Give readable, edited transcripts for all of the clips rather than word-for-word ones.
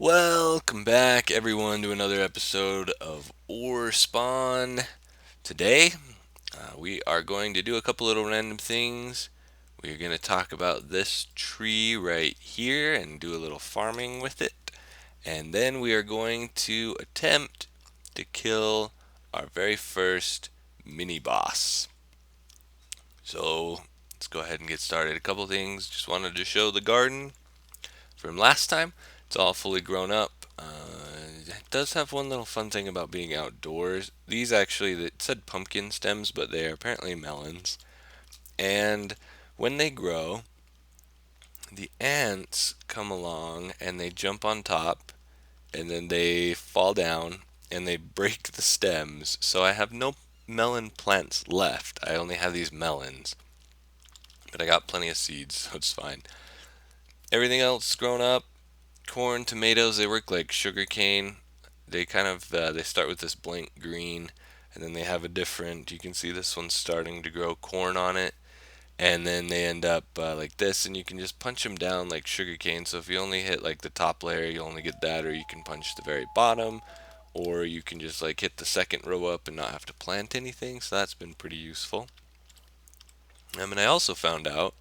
Welcome back, everyone, to another episode of OreSpawn. Today, we are going to do a couple little random things. We're going to talk about this tree right here and do a little farming with it. And then we are going to attempt to kill our very first mini boss. So, let's go ahead and get started. A couple things. Just wanted to show the garden from last time. It's all fully grown up. It does have one little fun thing about being outdoors. These actually, it said pumpkin stems, but they are apparently melons. And when they grow, the ants come along and they jump on top, and then they fall down and they break the stems. So I have no melon plants left. I only have these melons, but I got plenty of seeds, so it's fine. Everything else is grown up. Corn, tomatoes, they work like sugar cane. They kind of they start with this blank green, and then they have a different. You can see this one's starting to grow corn on it, and then they end up like this, and you can just punch them down like sugar cane. So if you only hit like the top layer, you only get that, or you can punch the very bottom, or you can just like hit the second row up and not have to plant anything. So that's been pretty useful. And I also found out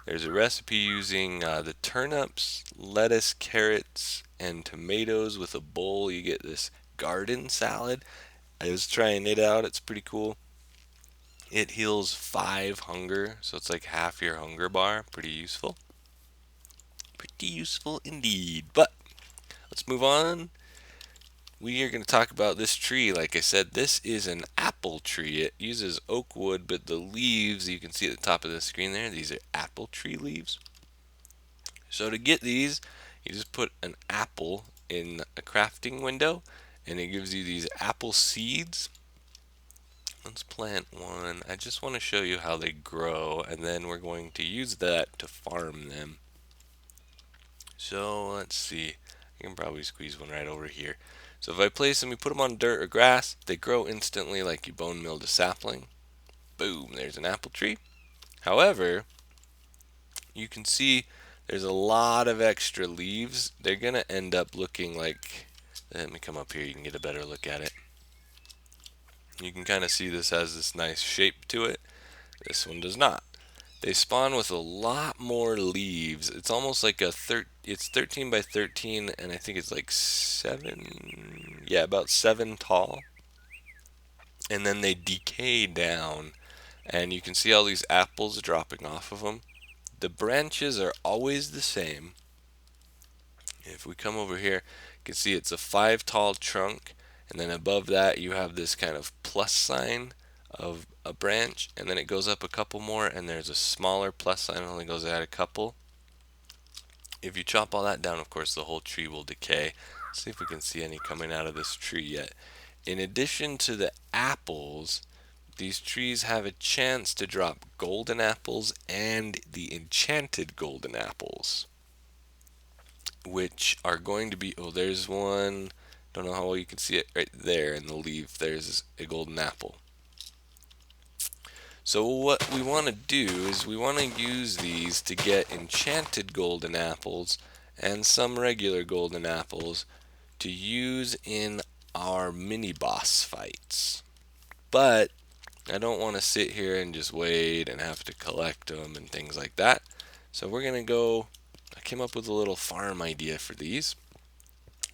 there's a recipe using the turnips, lettuce, carrots, and tomatoes with a bowl. You get this garden salad. I was trying it out. It's pretty cool. It heals 5 hunger, so it's like half your hunger bar. Pretty useful. Pretty useful indeed. But let's move on. We are going to talk about this tree. Like I said, this is an apple tree. It uses oak wood, but the leaves, you can see at the top of the screen there, these are apple tree leaves. So to get these, you just put an apple in a crafting window, and it gives you these apple seeds. Let's plant one. I just want to show you how they grow, and then we're going to use that to farm them. So let's see. I can probably squeeze one right over here. So if I place them, we put them on dirt or grass, they grow instantly like you bone milled a sapling. Boom, there's an apple tree. However, you can see there's a lot of extra leaves. They're gonna end up looking like, let me come up here, you can get a better look at it. You can kind of see this has this nice shape to it. This one does not. They spawn with a lot more leaves. It's almost like it's 13 by 13, and I think it's like 7, yeah, about 7 tall. And then they decay down, and you can see all these apples dropping off of them. The branches are always the same. If we come over here, you can see it's a 5 tall trunk, and then above that you have this kind of plus sign of a branch, and then it goes up a couple more, and there's a smaller plus sign, only goes out a couple. If you chop all that down, of course, the whole tree will decay. Let's see if we can see any coming out of this tree yet. In addition to the apples, these trees have a chance to drop golden apples and the enchanted golden apples, which are going to be, oh, there's one. Don't know how well you can see it right there in the leaf. There's a golden apple. So what we want to do is we want to use these to get enchanted golden apples and some regular golden apples to use in our mini boss fights. But I don't want to sit here and just wait and have to collect them and things like that. So we're going to go, I came up with a little farm idea for these.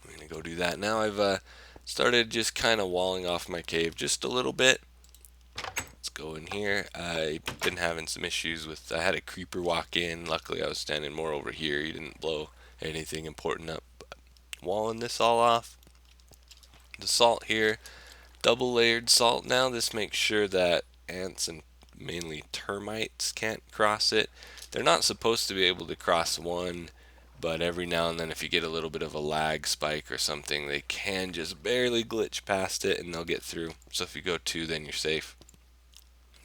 We're going to go do that. Now I've started just kind of walling off my cave just a little bit. Let's go in here. I've been having some issues with, I had a creeper walk in. Luckily I was standing more over here. He didn't blow anything important up. But walling this all off. The salt here, double layered salt now. This makes sure that ants and mainly termites can't cross it. They're not supposed to be able to cross one, but every now and then if you get a little bit of a lag spike or something, they can just barely glitch past it and they'll get through. So if you go 2, then you're safe.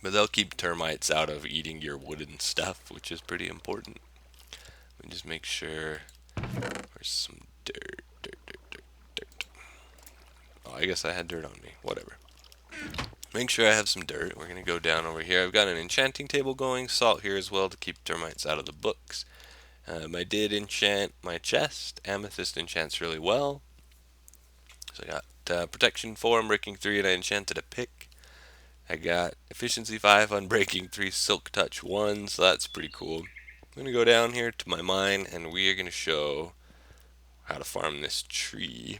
But they'll keep termites out of eating your wooden stuff, which is pretty important. Let me just make sure there's some dirt. Oh, I guess I had dirt on me. Whatever. Make sure I have some dirt. We're going to go down over here. I've got an enchanting table going, salt here as well to keep termites out of the books. I did enchant my chest. Amethyst enchants really well. So I got protection 4 on breaking 3, and I enchanted a pick. I got efficiency 5 on breaking 3, silk touch 1, so that's pretty cool. I'm going to go down here to my mine, and we are going to show how to farm this tree.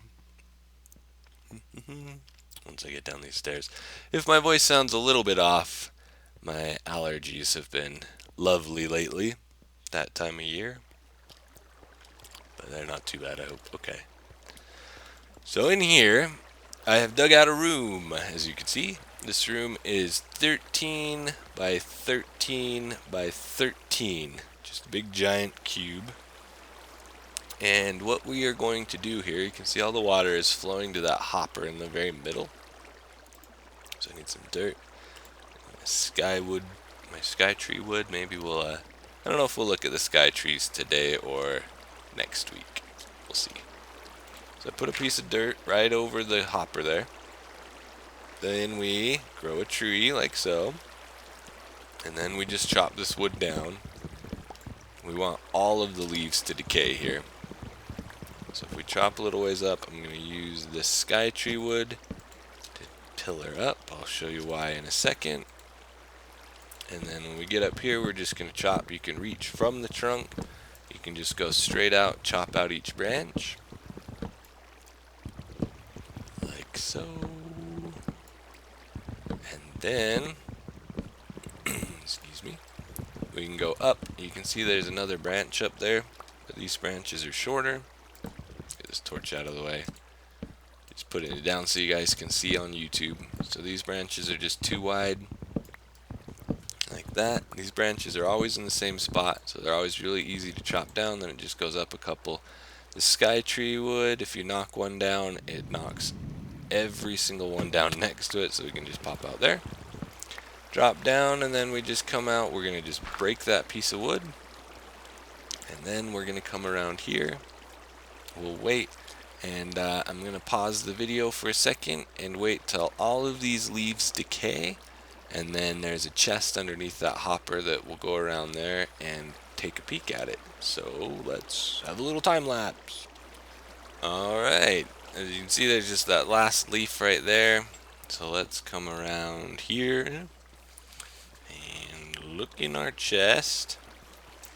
Once I get down these stairs. If my voice sounds a little bit off, my allergies have been lovely lately, that time of year. But they're not too bad, I hope. Okay. So in here, I have dug out a room, as you can see. This room is 13 by 13 by 13. Just a big giant cube. And what we are going to do here, you can see all the water is flowing to that hopper in the very middle. So I need some dirt. My sky tree wood. Maybe we'll, I don't know if we'll look at the sky trees today or next week. We'll see. So I put a piece of dirt right over the hopper there. Then we grow a tree like so. And then we just chop this wood down. We want all of the leaves to decay here. So if we chop a little ways up, I'm going to use this sky tree wood to pillar up. I'll show you why in a second. And then when we get up here, we're just going to chop. You can reach from the trunk. You can just go straight out, chop out each branch. Like so. And then, excuse me, we can go up. You can see there's another branch up there, but these branches are shorter. Get this torch out of the way. Just putting it down so you guys can see on YouTube. So these branches are just too wide. Like that. These branches are always in the same spot, so they're always really easy to chop down. Then it just goes up a couple. The sky tree wood, if you knock one down, it knocks every single one down next to it, so we can just pop out there. Drop down, and then we just come out. We're going to just break that piece of wood, and then we're going to come around here. We'll wait, and I'm going to pause the video for a second and wait till all of these leaves decay, and then there's a chest underneath that hopper that will go around there and take a peek at it. So let's have a little time lapse. Alright, as you can see, there's just that last leaf right there. So let's come around here and look in our chest.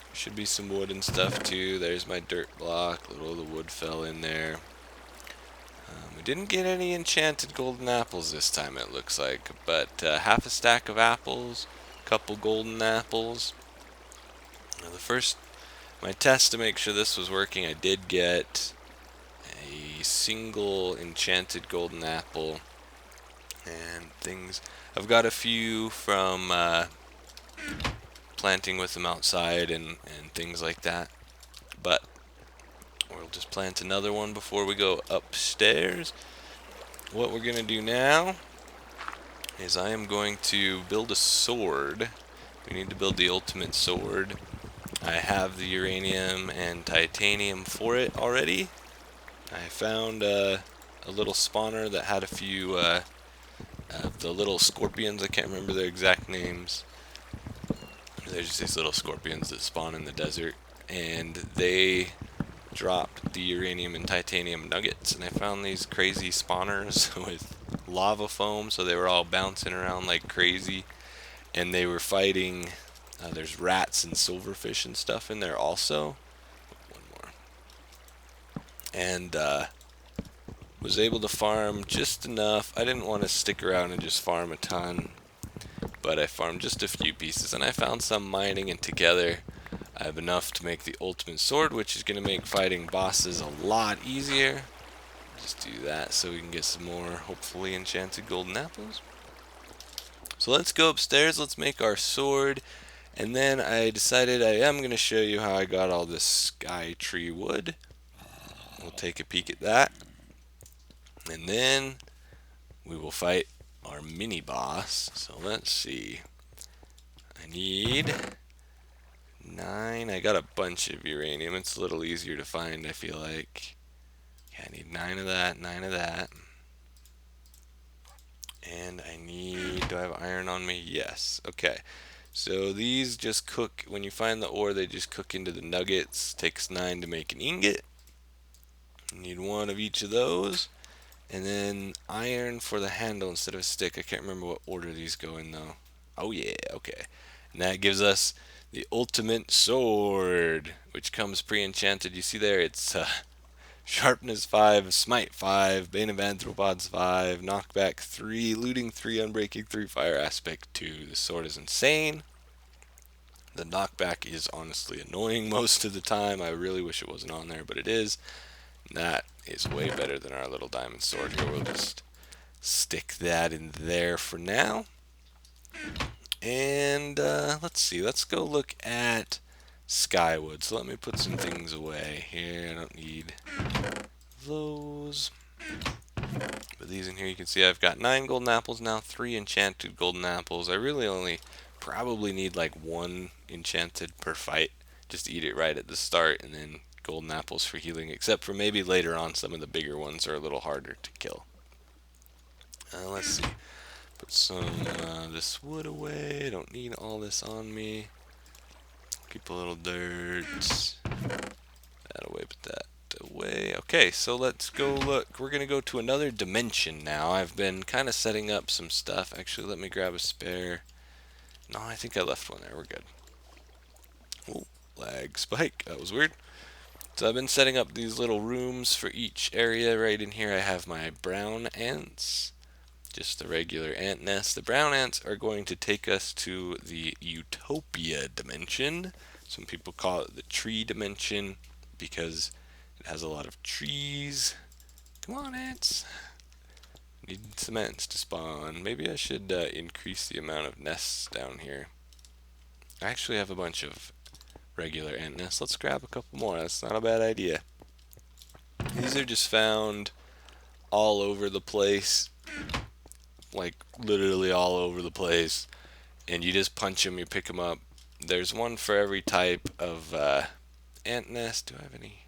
There should be some wood and stuff too. There's my dirt block. A little of the wood fell in there. We didn't get any enchanted golden apples this time, it looks like, but half a stack of apples, a couple golden apples. Now my test to make sure this was working, I did get a single enchanted golden apple and things. I've got a few from planting with them outside and things like that, but we'll just plant another one before we go upstairs. What we're gonna do now is I am going to build a sword. We need to build the ultimate sword. I have the uranium and titanium for it already. I found a little spawner that had a few the little scorpions. I can't remember their exact names. They're just these little scorpions that spawn in the desert, and they dropped the uranium and titanium nuggets, and I found these crazy spawners with lava foam, so they were all bouncing around like crazy, and they were fighting. There's rats and silverfish and stuff in there also. One more. And was able to farm just enough. I didn't want to stick around and just farm a ton, but I farmed just a few pieces, and I found some mining, and together I have enough to make the ultimate sword, which is going to make fighting bosses a lot easier. Just do that so we can get some more, hopefully, enchanted golden apples. So let's go upstairs, let's make our sword, and then I decided I am going to show you how I got all this sky tree wood. We'll take a peek at that, and then we will fight our mini boss. So let's see. I need 9. I got a bunch of uranium. It's a little easier to find, I feel like. Yeah, I need 9 of that, 9 of that. And I need, do I have iron on me? Yes. Okay. So these just cook, when you find the ore, they just cook into the nuggets. Takes 9 to make an ingot. You need 1 of each of those. And then iron for the handle instead of a stick. I can't remember what order these go in though. Oh yeah, okay. And that gives us the ultimate sword, which comes pre-enchanted. You see there, it's sharpness 5, smite 5, bane of anthropods 5, knockback 3, looting 3, unbreaking 3, fire aspect 2. The sword is insane. The knockback is honestly annoying most of the time. I really wish it wasn't on there, but it is. And that is way better than our little diamond sword here. We'll just stick that in there for now. And let's see. Let's go look at Skywood. So let me put some things away here. I don't need those. But these in here, you can see I've got 9 golden apples now, 3 enchanted golden apples. I really only probably need like 1 enchanted per fight. Just eat it right at the start, and then golden apples for healing, except for maybe later on some of the bigger ones are a little harder to kill. Let's see. Put some this wood away. Don't need all this on me. Keep a little dirt. That away, put that away. Okay, so let's go look. We're going to go to another dimension now. I've been kind of setting up some stuff. Actually, let me grab a spare. No, I think I left one there. We're good. Oh, lag spike. That was weird. So I've been setting up these little rooms for each area. Right in here I have my brown ants. Just the regular ant nest. The brown ants are going to take us to the Utopia dimension. Some people call it the tree dimension because it has a lot of trees. Come on, ants. Need some ants to spawn. Maybe I should increase the amount of nests down here. I actually have a bunch of regular ant nests. Let's grab a couple more. That's not a bad idea. These are just found all over the place. Like literally all over the place, and you just punch them, you pick them up. There's one for every type of ant nest. Do I have any?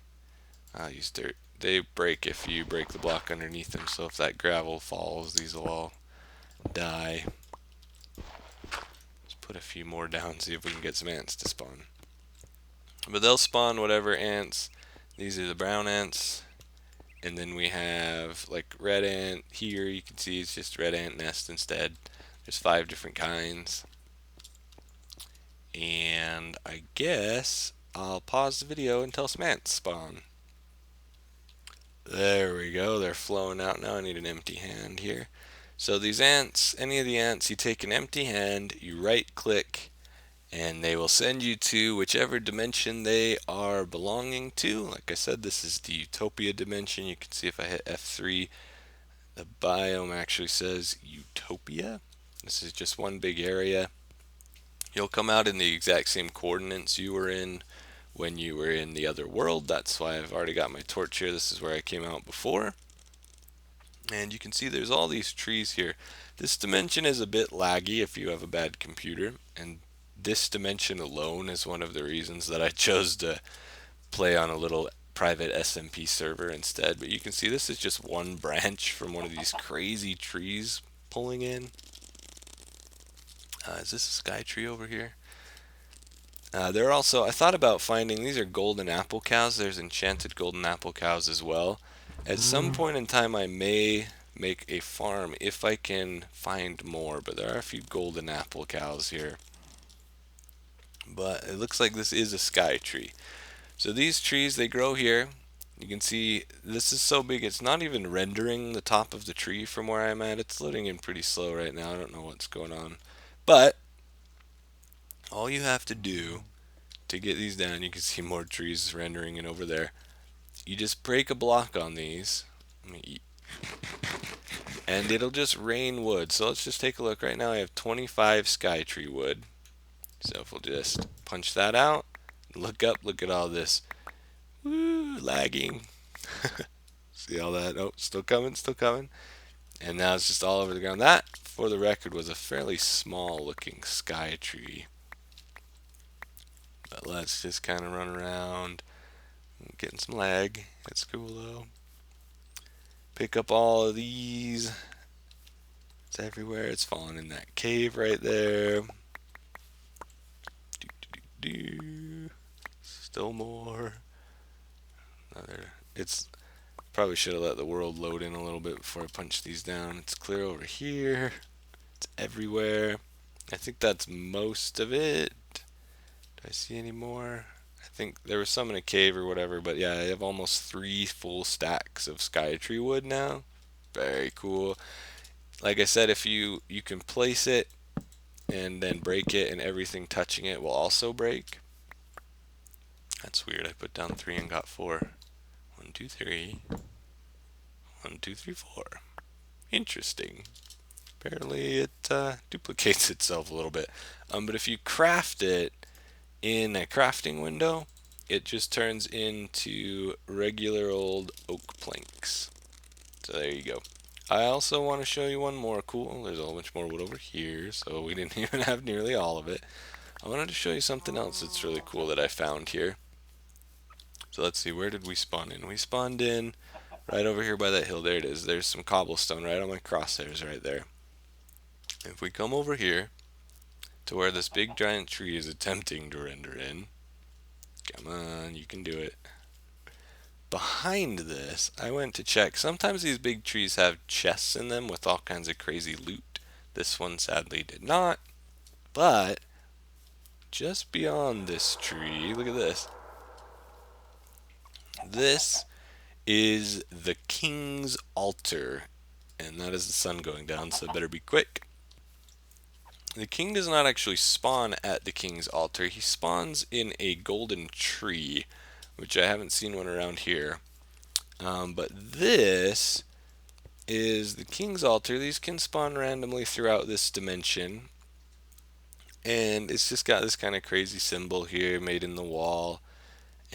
I'll use dirt. They break if you break the block underneath them, so if that gravel falls, these will all die. Let's put a few more down, see if we can get some ants to spawn. But they'll spawn whatever ants. These are the brown ants. And then we have like red ant here. You can see it's just red ant nest instead. There's 5 different kinds. And I guess I'll pause the video until some ants spawn. There we go. They're flowing out now. I need an empty hand here. So these ants, any of the ants, you take an empty hand, you right click, and they will send you to whichever dimension they are belonging to. Like I said, this is the Utopia dimension. You can see if I hit F3, the biome actually says Utopia. This is just one big area. You'll come out in the exact same coordinates you were in when you were in the other world. That's why I've already got my torch here. This is where I came out before. And you can see there's all these trees here. This dimension is a bit laggy if you have a bad computer, and this dimension alone is one of the reasons that I chose to play on a little private SMP server instead. But you can see this is just one branch from one of these crazy trees pulling in. Is this a sky tree over here? There are also, I thought about finding, these are golden apple cows. There's enchanted golden apple cows as well. At some point in time I may make a farm if I can find more, but there are a few golden apple cows here. But it looks like this is a sky tree. So these trees, they grow here. You can see this is so big it's not even rendering the top of the tree from where I'm at. It's loading in pretty slow right now. I don't know what's going on. But all you have to do to get these down, you can see more trees rendering in over there. You just break a block on these. Let me eat. And it'll just rain wood. So let's just take a look. Right now I have 25 sky tree wood. So if we'll just punch that out, look up, look at all this. Woo, lagging. See all that? Oh, still coming, still coming. And now it's just all over the ground. That, for the record, was a fairly small looking sky tree. But let's just kind of run around. Getting some lag. That's cool though. Pick up all of these. It's everywhere. It's falling in that cave right there. Still more. It's probably should have let the world load in a little bit before I punch these down. It's clear over here. It's everywhere. I think that's most of it. Do I see any more? I think there was some in a cave or whatever, but yeah, I have almost 3 full stacks of sky tree wood now. Very cool. Like I said, if you can place it and then break it, and everything touching it will also break. That's weird. I put down 3 and got 4. 1, 2, 3. 1, 2, 3, 4. Interesting. Apparently it duplicates itself a little bit. But if you craft it in a crafting window, it just turns into regular old oak planks. So there you go. I also want to show you one more cool. There's a whole bunch more wood over here, so we didn't even have nearly all of it. I wanted to show you something else that's really cool that I found here. So let's see, where did we spawn in? We spawned in right over here by that hill. There it is. There's some cobblestone right on my crosshairs right there. If we come over here to where this big giant tree is attempting to render in, come on, you can do it. Behind this, I went to check. Sometimes these big trees have chests in them with all kinds of crazy loot. This one sadly did not. But just beyond this tree, look at this. This is the king's altar. And that is the sun going down, so it better be quick. The king does not actually spawn at the king's altar. He spawns in a golden tree, which I haven't seen one around here. But this is the king's altar. These can spawn randomly throughout this dimension. And it's just got this kind of crazy symbol here made in the wall.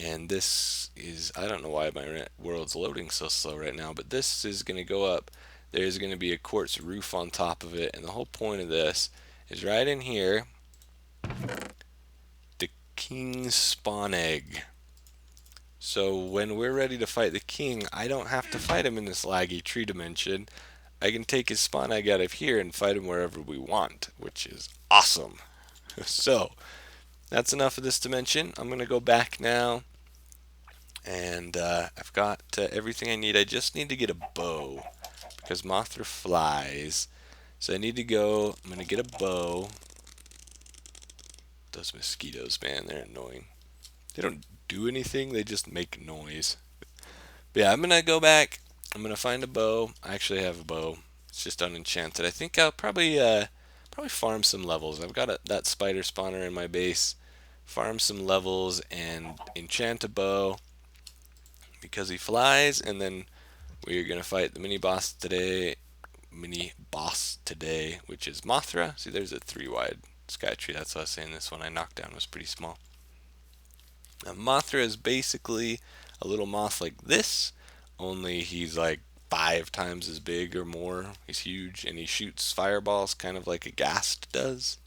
And this is, I don't know why my world's loading so slow right now, but this is going to go up. There's going to be a quartz roof on top of it. And the whole point of this is right in here, the king's spawn egg. So when we're ready to fight the king, I don't have to fight him in this laggy tree dimension. I can take his spawn egg out of here and fight him wherever we want, which is awesome. So that's enough of this dimension. I'm going to go back now, and I've got everything I need. I just need to get a bow, because Mothra flies. So I need to go, I'm going to get a bow. Those mosquitoes, man, they're annoying. They don't do anything, they just make noise. But yeah, I'm going to go back. I'm going to find a bow. I actually have a bow. It's just unenchanted. I think I'll probably farm some levels. I've got that spider spawner in my base. Farm some levels and enchant a bow because he flies, and then we're going to fight the mini boss today, which is Mothra. See, there's a 3 wide sky tree. That's what I was saying. This one I knocked down was pretty small. Now, Mothra is basically a little moth like this, only he's like 5 times as big or more. He's huge, and he shoots fireballs kind of like a ghast does.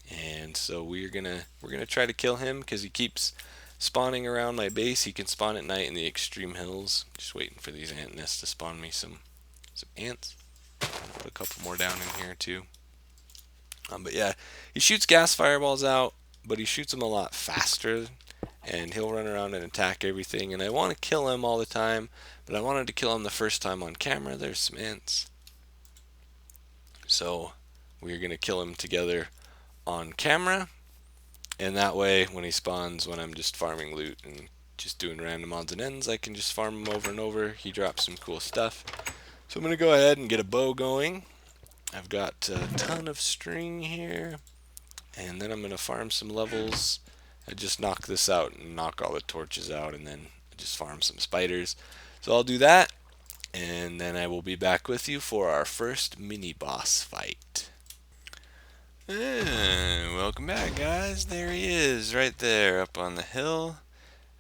And so we're gonna try to kill him because he keeps spawning around my base. He can spawn at night in the extreme hills. Just waiting for these ant nests to spawn me some ants. Put a couple more down in here too. But yeah, he shoots gas fireballs out, but he shoots them a lot faster, and he'll run around and attack everything. And I want to kill him all the time, but I wanted to kill him the first time on camera. There's some ants. So we're going to kill him together on camera, and that way when he spawns, when I'm just farming loot and just doing random odds and ends, I can just farm him over and over. He drops some cool stuff. So I'm going to go ahead and get a bow going. I've got a ton of string here, and then I'm going to farm some levels. I just knock this out and knock all the torches out, and then just farm some spiders. So I'll do that, and then I will be back with you for our first mini boss fight. And welcome back, guys. There he is, right there up on the hill.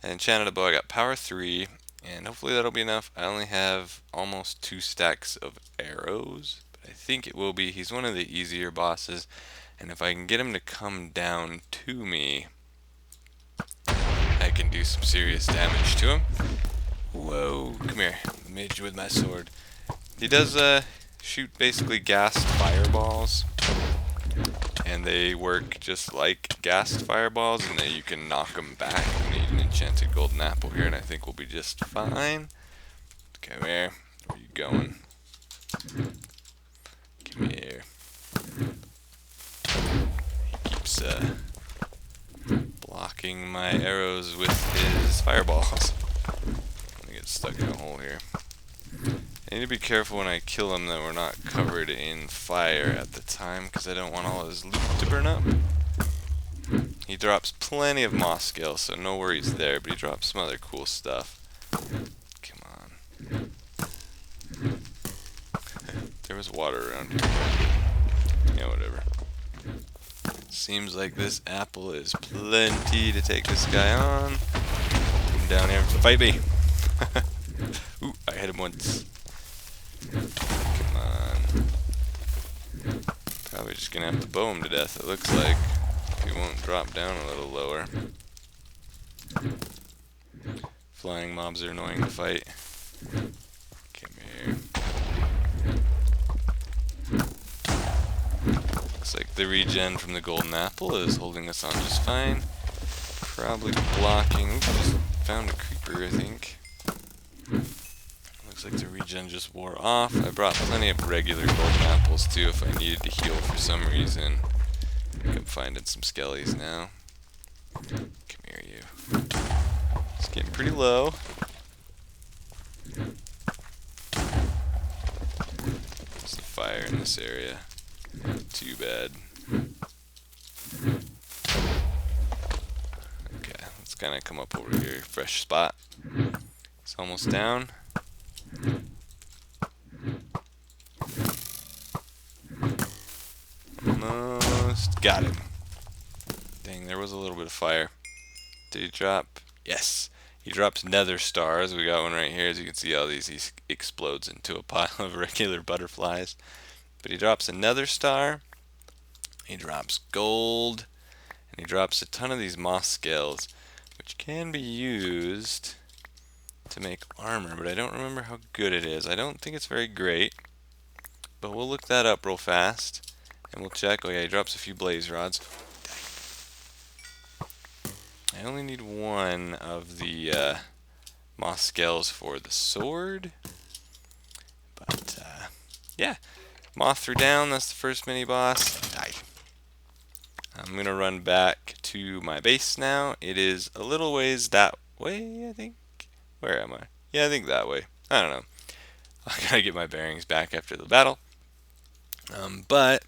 And enchanted a bow. I got power 3, and hopefully that'll be enough. I only have almost 2 stacks of arrows, but I think it will be. He's one of the easier bosses, and if I can get him to come down to me, I can do some serious damage to him. Whoa, come here, mage with my sword. He does shoot basically gassed fireballs. and they work just like gassed fireballs, and you can knock them back. I'm gonna eat an enchanted golden apple here, and I think we'll be just fine. Come here. Where are you going? Come here. He keeps blocking my arrows with his fireballs. I'm gonna get stuck in a hole here. I need to be careful when I kill him that we're not covered in fire at the time, because I don't want all his loot to burn up. He drops plenty of moss scales, so no worries there, but he drops some other cool stuff. Come on. There was water around here. Yeah, whatever. Seems like this apple is plenty to take this guy on. Come down here and fight me. Ooh, I hit him once. Come on. Probably just gonna have to bow him to death, it looks like. He won't drop down a little lower. Flying mobs are annoying to fight. Come here. Looks like the regen from the golden apple is holding us on just fine. Probably blocking. Oops, just found a creeper, I think. Looks like the regen just wore off. I brought plenty of regular golden apples too if I needed to heal for some reason. I think I'm finding some skellies now. Come here, you. It's getting pretty low. There's the fire in this area. Too bad. Okay, let's kind of come up over here. Fresh spot. It's almost down. Almost got him. Dang, there was a little bit of fire. Did he drop? Yes. He drops nether stars. We got one right here. As you can see, all these he explodes into a pile of regular butterflies. But he drops a nether star. He drops gold. And he drops a ton of these moss scales, which can be used to make armor, but I don't remember how good it is. I don't think it's very great, but we'll look that up real fast and we'll check. Oh yeah, he drops a few blaze rods. I only need one of the moss scales for the sword, but yeah, Mothra down. That's the first mini boss. Die. I'm gonna run back to my base now. It is a little ways that way, I think. Where am I? Yeah, I think that way. I don't know. I gotta get my bearings back after the battle. But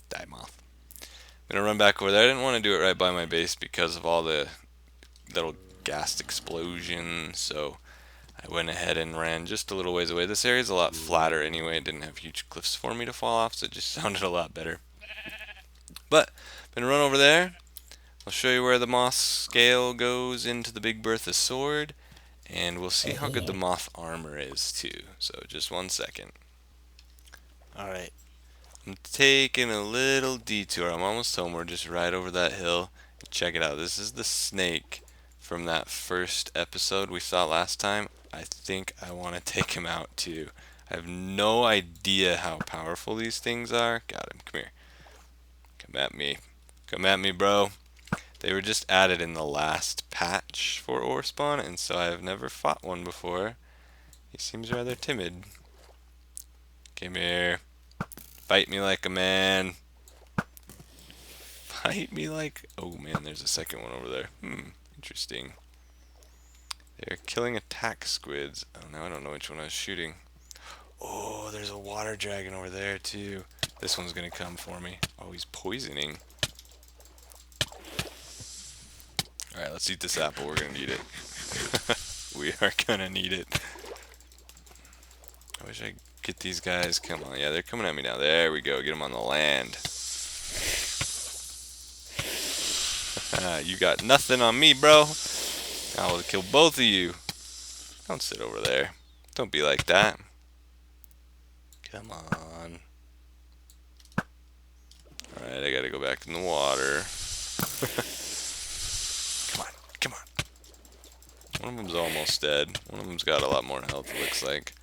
die, moth. I'm gonna run back over there. I didn't want to do it right by my base because of all the little gas explosions, so I went ahead and ran just a little ways away. This area is a lot flatter anyway. It didn't have huge cliffs for me to fall off, so it just sounded a lot better. But I'm gonna run over there. I'll show you where the moss scale goes into the Big Bertha sword, and we'll see how good the moth armor is too. So just 1 second. Alright, I'm taking a little detour. I'm almost home. We're just right over that hill. Check it out. This is the snake from that first episode we saw last time. I think I want to take him out too. I have no idea how powerful these things are. Got him. Come here. Come at me. Come at me, bro. They were just added in the last patch for OreSpawn, and so I have never fought one before. He seems rather timid. Come here. Fight me like a man. Fight me like... Oh man, there's a second one over there. Interesting. They're killing attack squids. Oh, now I don't know which one I was shooting. Oh, there's a water dragon over there too. This one's gonna come for me. Oh, he's poisoning. Alright, let's eat this apple. We're gonna need it. We are gonna need it. I wish I could get these guys. Come on. Yeah, they're coming at me now. There we go. Get them on the land. You got nothing on me, bro. I will kill both of you. Don't sit over there. Don't be like that. Come on. Alright, I gotta go back in the water. Come on, come on. One of them's almost dead. One of them's got a lot more health, it looks like.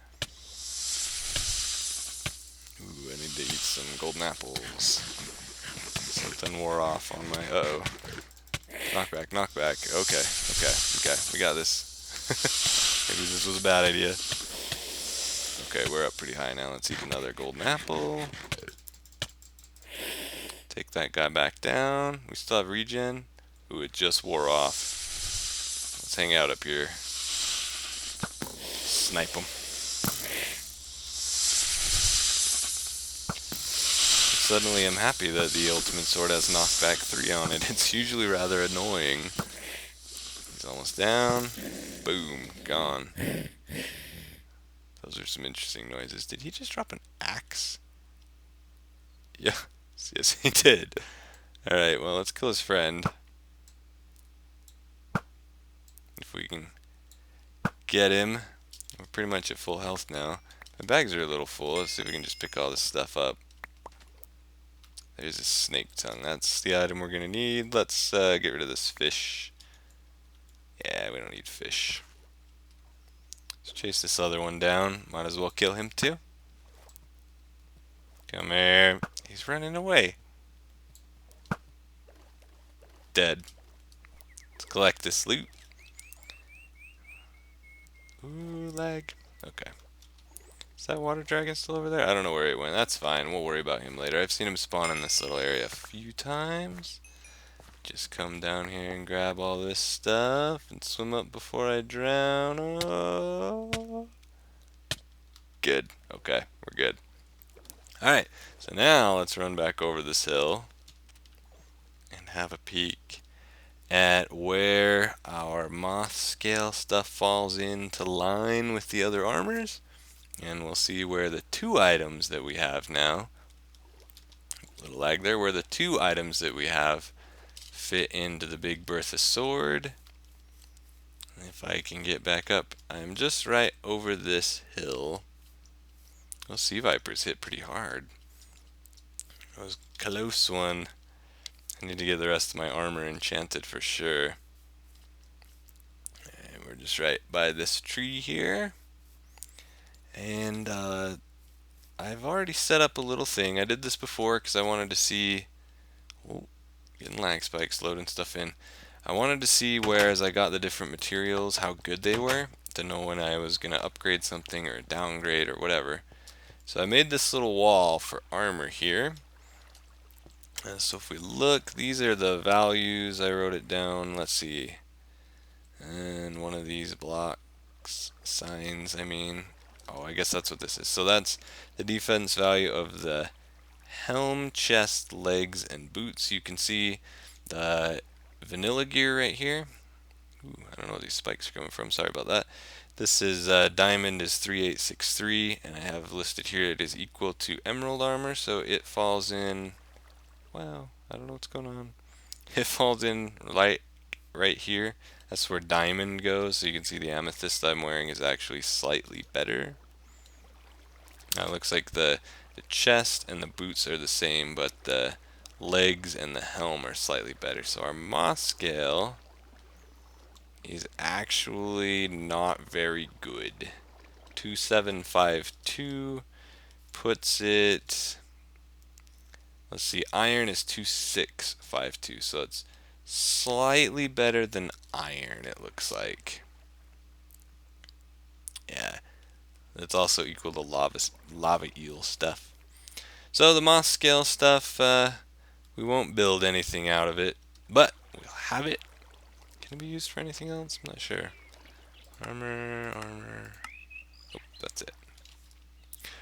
Ooh, I need to eat some golden apples. Something wore off on my... Uh-oh. Knockback, knockback. Okay. We got this. Maybe this was a bad idea. Okay, we're up pretty high now. Let's eat another golden apple. Take that guy back down. We still have regen. Ooh, it just wore off. Let's hang out up here. Snipe him. Suddenly I'm happy that the ultimate sword has knockback 3 on it. It's usually rather annoying. He's almost down. Boom. Gone. Those are some interesting noises. Did he just drop an axe? Yeah. Yes, he did. Alright, well, let's kill his friend. If we can get him. We're pretty much at full health now. My bags are a little full. Let's see if we can just pick all this stuff up. There's a snake tongue. That's the item we're going to need. Let's get rid of this fish. Yeah, we don't need fish. Let's chase this other one down. Might as well kill him too. Come here. He's running away. Dead. Let's collect this loot. Ooh, lag. Okay. Is that water dragon still over there? I don't know where he went. That's fine. We'll worry about him later. I've seen him spawn in this little area a few times. Just come down here and grab all this stuff and swim up before I drown. Oh. Good. Okay, we're good. Alright, so now let's run back over this hill and have a peek at where our moth scale stuff falls into line with the other armors. And we'll see where the 2 items that we have now, a little lag there, where the 2 items that we have fit into the Big Bertha sword. If I can get back up, I'm just right over this hill. Those sea vipers hit pretty hard. That was a close one. I need to get the rest of my armor enchanted for sure. And we're just right by this tree here. And I've already set up a little thing. I did this before because I wanted to see... Oh, getting lag spikes, loading stuff in. I wanted to see where, as I got the different materials, how good they were, to know when I was going to upgrade something or downgrade or whatever. So I made this little wall for armor here. So if we look, these are the values. I wrote it down. Let's see. And one of these blocks, signs, I mean. Oh, I guess that's what this is. So that's the defense value of the helm, chest, legs, and boots. You can see the vanilla gear right here. Ooh, I don't know where these spikes are coming from. Sorry about that. This is diamond is 3863, and I have listed here it is equal to emerald armor, so it falls in... Wow, I don't know what's going on. It falls in right here. That's where diamond goes, so you can see the amethyst I'm wearing is actually slightly better. Now it looks like the chest and the boots are the same, but the legs and the helm are slightly better. So our moth scale is actually not very good. 2752 puts it... Let's see, iron is 2652, so it's slightly better than iron, it looks like. Yeah, it's also equal to lava eel stuff. So the moth scale stuff, we won't build anything out of it, but we'll have it. Can it be used for anything else? I'm not sure. Armor. Oh, that's it.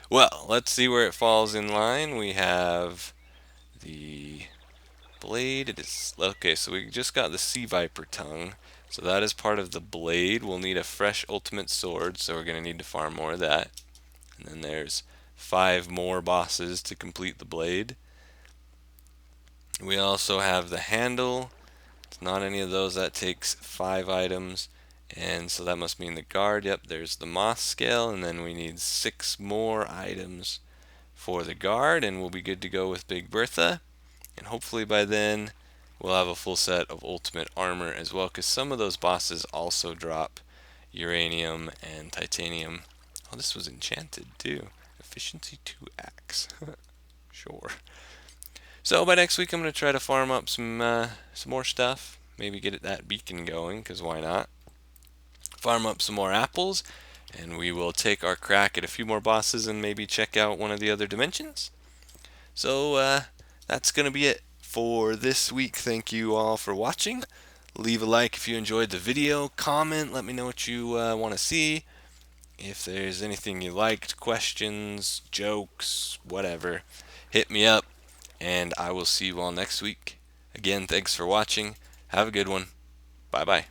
Well, let's see where it falls in line. We have the blade. It is okay, so we just got the sea viper tongue, so that is part of the blade. We'll need a fresh ultimate sword, so we're going to need to farm more of that. And then there's 5 more bosses to complete the blade. We also have the handle. It's not any of those. That takes 5 items, and so that must mean the guard. Yep, there's the moth scale, and then we need 6 more items for the guard, and we'll be good to go with Big Bertha. And hopefully by then we'll have a full set of ultimate armor as well, because some of those bosses also drop uranium and titanium. Oh, this was enchanted too. Efficiency 2 axe. Sure. So by next week, I'm going to try to farm up some more stuff. Maybe get that beacon going, because why not? Farm up some more apples, and we will take our crack at a few more bosses and maybe check out one of the other dimensions. So that's going to be it for this week. Thank you all for watching. Leave a like if you enjoyed the video. Comment, let me know what you want to see. If there's anything you liked, questions, jokes, whatever, hit me up, and I will see you all next week. Again, thanks for watching. Have a good one. Bye bye.